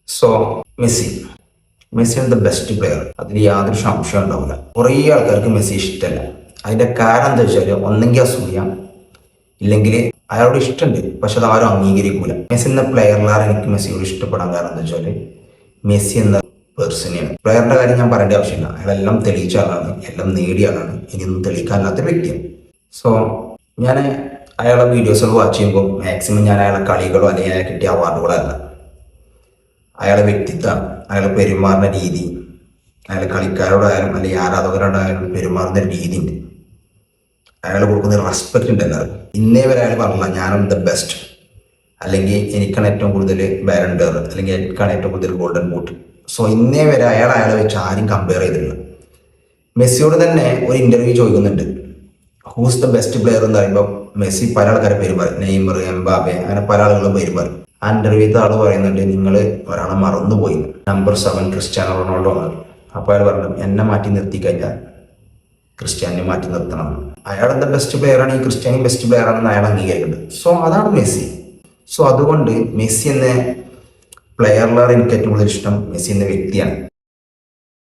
So Messi മെസ്സിയാണ് the best player, അതിൽ യാതൊരു സംശയം ഉണ്ടാവില്ല. കുറേ ആൾക്കാർക്ക് മെസ്സി ഇഷ്ടമല്ല. അതിന്റെ കാരണം എന്താ വെച്ചാൽ ഒന്നെങ്കിൽ അസൂയ, ഇല്ലെങ്കിൽ അയാളോട് ഇഷ്ടമുണ്ട് പക്ഷെ അത് ആരും അംഗീകരിക്കൂല. മെസ്സി എന്ന പ്ലെയറിലാണ് എനിക്ക് മെസ്സിയോട് ഇഷ്ടപ്പെടാൻ കാരണം എന്താ വെച്ചാൽ മെസ്സി എന്ന പേഴ്സണെയാണ്. പ്ലെയറിന്റെ കാര്യം ഞാൻ പറയേണ്ട ആവശ്യമില്ല, അയാളെല്ലാം തെളിയിച്ച ആളാണ്, എല്ലാം നേടിയ ആളാണ്, ഇനിയൊന്നും തെളിയിക്കാനില്ലാത്തൊരു വ്യക്തിയാണ്. സോ ഞാൻ അയാളെ വീഡിയോസുകൾ വാച്ച് ചെയ്യുമ്പോൾ മാക്സിമം ഞാൻ അയാളെ കളികളോ അല്ലെങ്കിൽ അയാളെ കിട്ടിയ അവാർഡുകളോ അല്ല, അയാളെ വ്യക്തിത്വം, അയാൾ പെരുമാറുന്ന രീതി, അയാൾ കളിക്കാരോടായാലും അല്ലെങ്കിൽ ആരാധകരോടായാലും പെരുമാറുന്ന രീതി ഉണ്ട്, അയാൾ കൊടുക്കുന്ന റെസ്പെക്റ്റ് ഉണ്ട് എല്ലാവർക്കും. ഇന്നേ വരെ അയാൾ പറഞ്ഞില്ല ഞാനും ദ ബെസ്റ്റ്, അല്ലെങ്കിൽ എനിക്കാണ് ഏറ്റവും കൂടുതൽ ബാലൻഡർ, അല്ലെങ്കിൽ എനിക്കാണ് ഏറ്റവും കൂടുതൽ ഗോൾഡൻ ബൂട്ട്. സോ ഇന്നേ വരെ അയാളെ വെച്ച് ആരും കമ്പയർ ചെയ്തിട്ടില്ല. മെസ്സിയോട് തന്നെ ഒരു ഇന്റർവ്യൂ ചോദിക്കുന്നുണ്ട് ഹൂസ് ദ ബെസ്റ്റ് പ്ലെയർ എന്ന് പറയുമ്പോൾ മെസ്സി പല ആൾക്കാരെ പേര് പറയും, നെയ്മർ, എംബാബെ, അങ്ങനെ പല ആളുകളും പേര് പറയും. ആ ഇന്റർവ്യൂത്തെ ആൾ പറയുന്നുണ്ട് നിങ്ങൾ ഒരാളെ മറന്നുപോയി, നമ്പർ 7 ക്രിസ്ത്യാനോ റൊണാൾഡോ ആണ്. അപ്പോൾ അയാൾ പറഞ്ഞു എന്നെ മാറ്റി നിർത്തി കഴിഞ്ഞാൽ ക്രിസ്ത്യാനിനെ മാറ്റി നിർത്തണം. അയാൾ എന്താ ബെസ്റ്റ് പ്ലെയർ ആണ്, ഈ ക്രിസ്ത്യാനി ബെസ്റ്റ് പ്ലെയർ ആണെന്ന് അയാൾ അംഗീകരിക്കുന്നുണ്ട്. സോ അതാണ് മെസ്സി. സോ അതുകൊണ്ട് മെസ്സി എന്ന പ്ലെയറിലാണ് എനിക്ക് ഏറ്റവും കൂടുതൽ ഇഷ്ടം മെസ്സി എന്ന വ്യക്തിയാണ്.